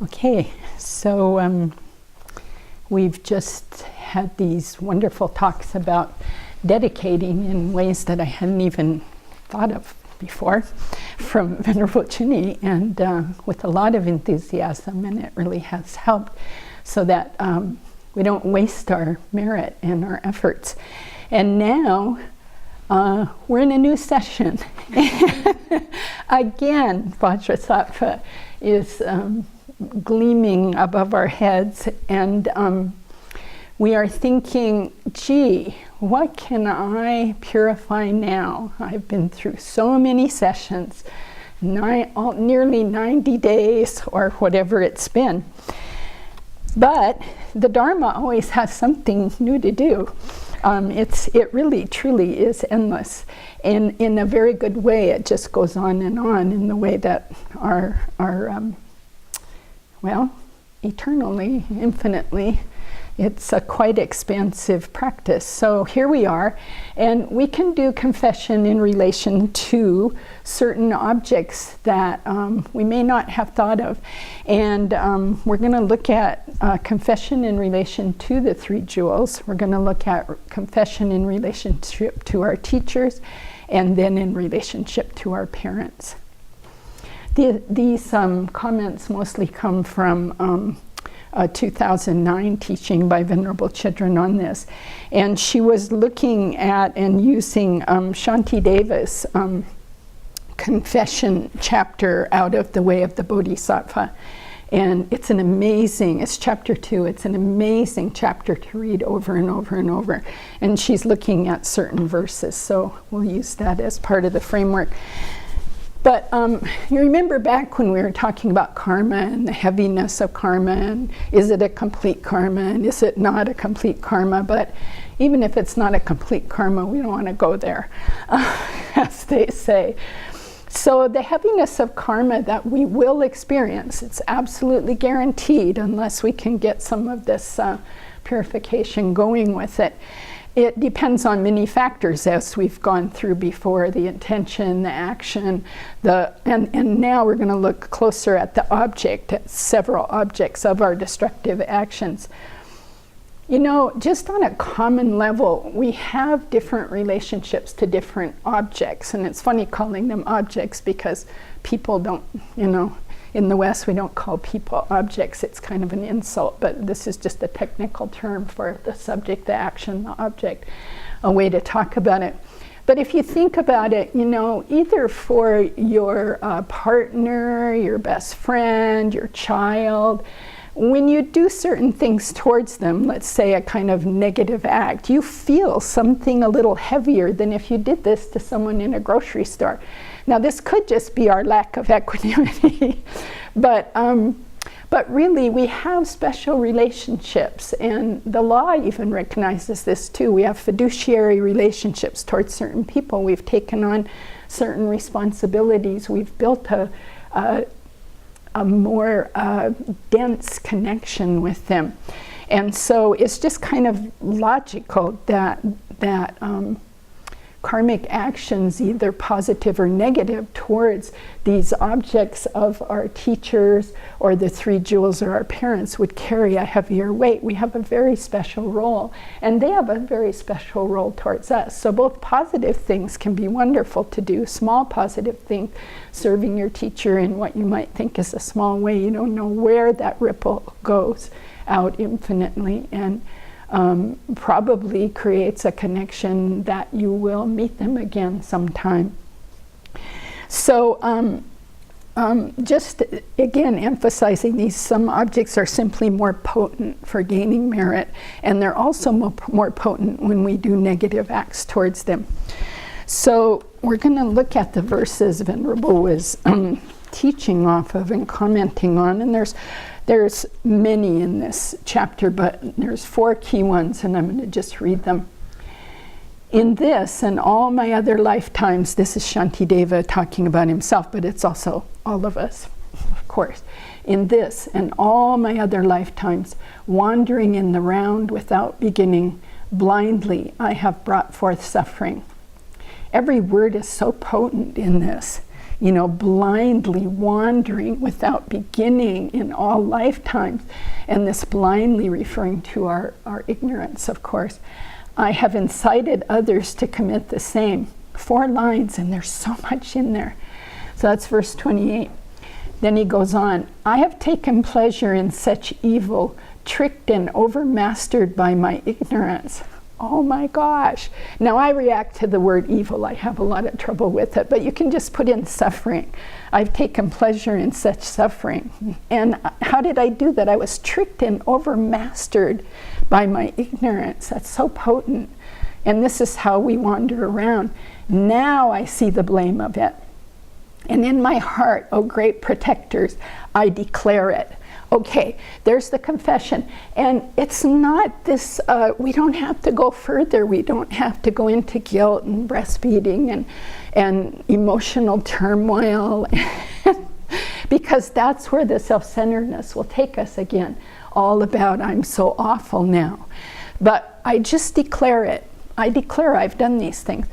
Okay, so we've just had these wonderful talks about dedicating in ways that I hadn't even thought of before from Venerable Chini, and with a lot of enthusiasm, and it really has helped so that we don't waste our merit and our efforts. And now we're in a new session. Again, Vajrasattva is gleaming above our heads, and we are thinking, gee, what can I purify now? I've been through so many sessions, nearly 90 days or whatever it's been. But the Dharma always has something new to do. It really, truly is endless. And in a very good way, it just goes on in the way that our eternally, infinitely, it's a quite expansive practice. So here we are, and we can do confession in relation to certain objects that we may not have thought of. And we're going to look at confession in relation to the three jewels. We're going to look at confession in relationship to our teachers, and then in relationship to our parents. These comments mostly come from a 2009 teaching by Venerable Chidran on this. And she was looking at and using Shantideva's confession chapter out of the way of the Bodhisattva. And it's chapter 2, it's an amazing chapter to read over and over and over. And she's looking at certain verses, so we'll use that as part of the framework. But you remember back when we were talking about karma and the heaviness of karma, and is it a complete karma and is it not a complete karma? But even if it's not a complete karma, we don't want to go there, as they say. So the heaviness of karma that we will experience, it's absolutely guaranteed unless we can get some of this purification going with it. It depends on many factors, as we've gone through before: the intention, the action, and now we're going to look closer at the object, at several objects of our destructive actions. You know, just on a common level, we have different relationships to different objects, and it's funny calling them objects because people don't, in the West, we don't call people objects. It's kind of an insult, but this is just a technical term for the subject, the action, the object, a way to talk about it. But if you think about it, either for your partner, your best friend, your child, when you do certain things towards them, let's say a kind of negative act, you feel something a little heavier than if you did this to someone in a grocery store. Now, this could just be our lack of equanimity, but really we have special relationships, and the law even recognizes this too. We have fiduciary relationships towards certain people. We've taken on certain responsibilities. We've built a more dense connection with them. And so it's just kind of logical that karmic actions, either positive or negative, towards these objects of our teachers or the three jewels or our parents would carry a heavier weight. We have a very special role, and they have a very special role towards us. So both positive things can be wonderful to do. Small positive thing, serving your teacher in what you might think is a small way. You don't know where that ripple goes out infinitely, and probably creates a connection that you will meet them again sometime. So just again emphasizing some objects are simply more potent for gaining merit, and they're also more potent when we do negative acts towards them. So we're going to look at the verses Venerable was teaching off of and commenting on, and there's many in this chapter, but there's 4 key ones, and I'm going to just read them. In this and all my other lifetimes, this is Shantideva talking about himself, but it's also all of us, of course. In this and all my other lifetimes, wandering in the round without beginning, blindly I have brought forth suffering. Every word is so potent in this. blindly wandering without beginning in all lifetimes. And this blindly referring to our ignorance, of course. I have incited others to commit the same. 4 lines, and there's so much in there. So that's verse 28. Then he goes on, I have taken pleasure in such evil, tricked and overmastered by my ignorance. Oh my gosh. Now I react to the word evil. I have a lot of trouble with it, but you can just put in suffering. I've taken pleasure in such suffering. And how did I do that? I was tricked and overmastered by my ignorance. That's so potent. And this is how we wander around. Now I see the blame of it. And in my heart, O great protectors, I declare it. Okay, there's the confession. And it's not this, we don't have to go further. We don't have to go into guilt and breastfeeding and emotional turmoil, because that's where the self-centeredness will take us again. All about, I'm so awful now. But I just declare it. I declare I've done these things.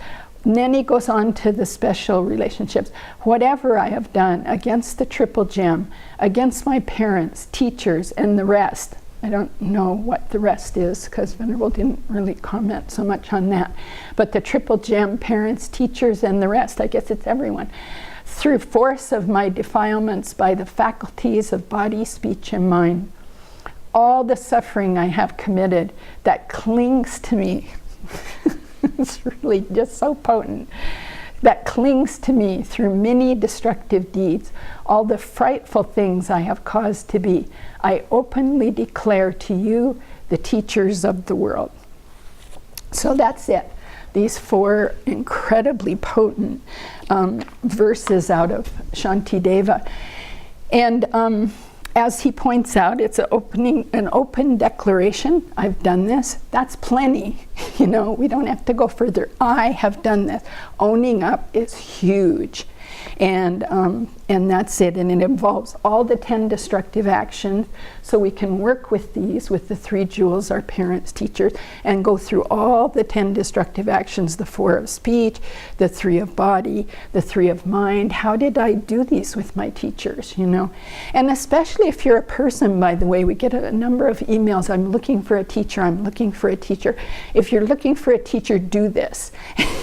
And then he goes on to the special relationships. Whatever I have done against the triple gem, against my parents, teachers, and the rest. I don't know what the rest is, because Venerable didn't really comment so much on that. But the triple gem, parents, teachers, and the rest, I guess it's everyone. Through force of my defilements by the faculties of body, speech, and mind. All the suffering I have committed that clings to me. It's really just so potent. That clings to me through many destructive deeds. All the frightful things I have caused to be, I openly declare to you, the teachers of the world. So that's it. These 4 incredibly potent verses out of Shantideva. And as he points out, it's an open declaration. I've done this. That's plenty. We don't have to go further. I have done this. Owning up is huge. And that's it. And it involves all the 10 destructive actions. So we can work with these, with the 3 jewels, our parents, teachers, and go through all the 10 destructive actions, the 4 of speech, the 3 of body, the 3 of mind. How did I do these with my teachers, And especially if you're a person, by the way, we get a number of emails, I'm looking for a teacher, I'm looking for a teacher. If you're looking for a teacher, do this.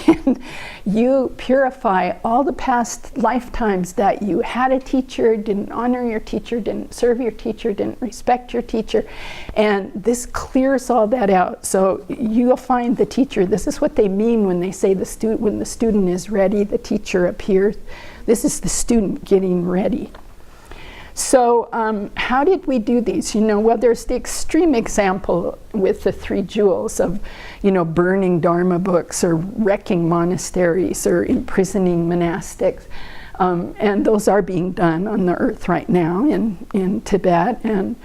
And you purify all the past lifetimes that you had a teacher, didn't honor your teacher, didn't serve your teacher, didn't respect your teacher, and this clears all that out. So you'll find the teacher. This is what they mean when they say when the student is ready, the teacher appears. This is the student getting ready. So how did we do these? Well, there's the extreme example with the 3 jewels of, burning Dharma books or wrecking monasteries or imprisoning monastics. And those are being done on the earth right now in Tibet, and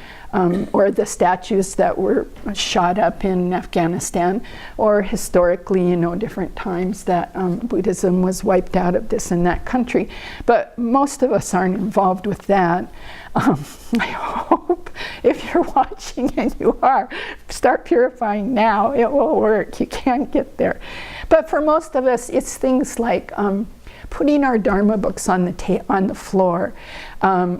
or the statues that were shot up in Afghanistan, or historically, different times that Buddhism was wiped out of this and that country. But most of us aren't involved with that. I hope if you're watching, and you are, start purifying now. It will work. You can't get there. But for most of us, it's things like putting our Dharma books on the floor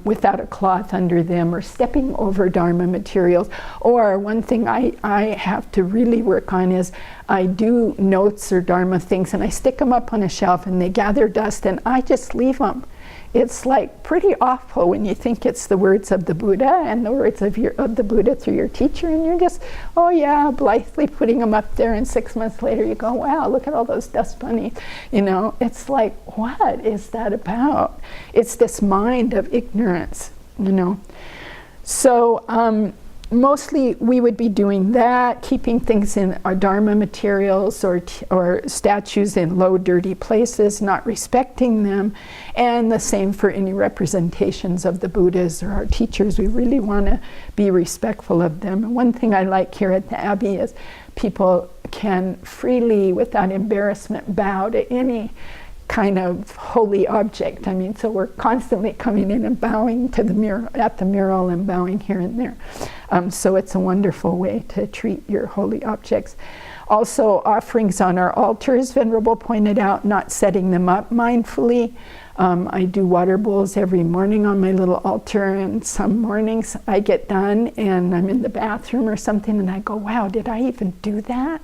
without a cloth under them, or stepping over Dharma materials. Or one thing I have to really work on is I do notes or Dharma things, and I stick them up on a shelf, and they gather dust, and I just leave them. It's like pretty awful when you think it's the words of the Buddha and the words of the Buddha through your teacher, and you're just, oh yeah, blithely putting them up there, and 6 months later you go, wow, look at all those dust bunnies. It's like, what is that about? It's this mind of ignorance, So mostly we would be doing that, keeping things in our Dharma materials or statues in low, dirty places, not respecting them, and the same for any representations of the Buddhas or our teachers. We really want to be respectful of them. And one thing I like here at the Abbey is people can freely, without embarrassment, bow to any kind of holy object. So we're constantly coming in and bowing to the mirror, at the mural, and bowing here and there. So it's a wonderful way to treat your holy objects. Also, offerings on our altars, Venerable pointed out, not setting them up mindfully, I do water bowls every morning on my little altar, and some mornings I get done and I'm in the bathroom or something and I go, wow, did I even do that?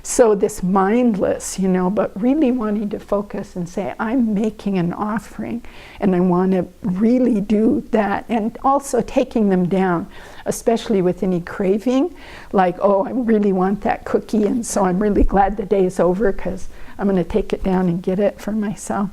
So this mindless, but really wanting to focus and say, I'm making an offering and I want to really do that. And also taking them down, especially with any craving, like, oh, I really want that cookie, and so I'm really glad the day is over because I'm going to take it down and get it for myself.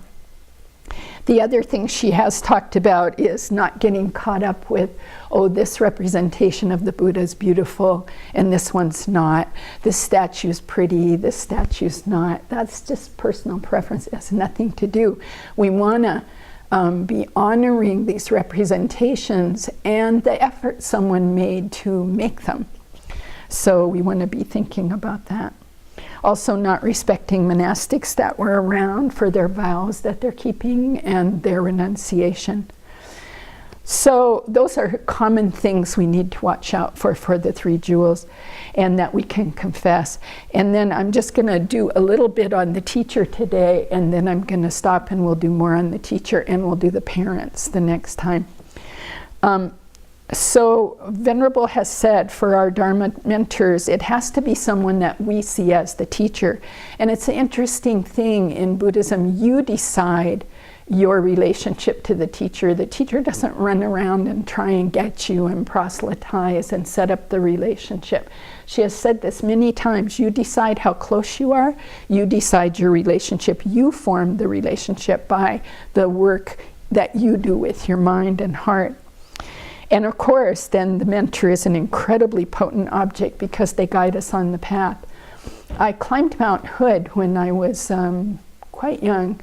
The other thing she has talked about is not getting caught up with, oh, this representation of the Buddha is beautiful and this one's not. This statue's pretty, this statue's not. That's just personal preference. It has nothing to do. We want to be honoring these representations and the effort someone made to make them. So we want to be thinking about that. Also not respecting monastics that were around for their vows that they're keeping and their renunciation. So those are common things we need to watch out for the 3 jewels, and that we can confess. And then I'm just going to do a little bit on the teacher today, and then I'm going to stop and we'll do more on the teacher, and we'll do the parents the next time. So Venerable has said for our Dharma mentors, it has to be someone that we see as the teacher. And it's an interesting thing in Buddhism. You decide your relationship to the teacher. The teacher doesn't run around and try and get you and proselytize and set up the relationship. She has said this many times. You decide how close you are. You decide your relationship. You form the relationship by the work that you do with your mind and heart. And of course, then the mentor is an incredibly potent object because they guide us on the path. I climbed Mount Hood when I was quite young,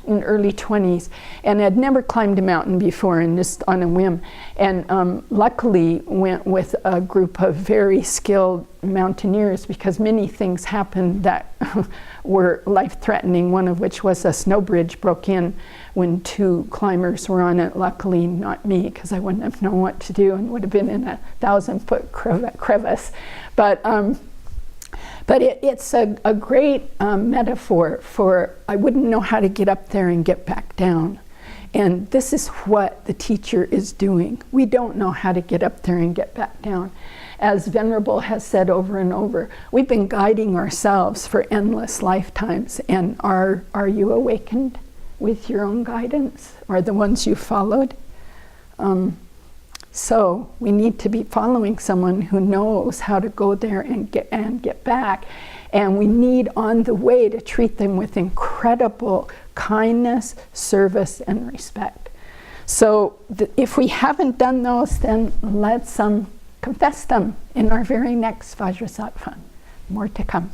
in early 20s, and I'd never climbed a mountain before, and just on a whim. And luckily went with a group of very skilled mountaineers because many things happened that were life-threatening, one of which was a snow bridge broke in when 2 climbers were on it. Luckily not me, because I wouldn't have known what to do and would have been in a 1,000-foot crevice. But it's a great metaphor for I wouldn't know how to get up there and get back down. And this is what the teacher is doing. We don't know how to get up there and get back down. As Venerable has said over and over, we've been guiding ourselves for endless lifetimes. And are you awakened with your own guidance? Are the ones you followed? So we need to be following someone who knows how to go there and get back. And we need on the way to treat them with incredible kindness, service, and respect. So if we haven't done those, then let's confess them in our very next Vajrasattva. More to come.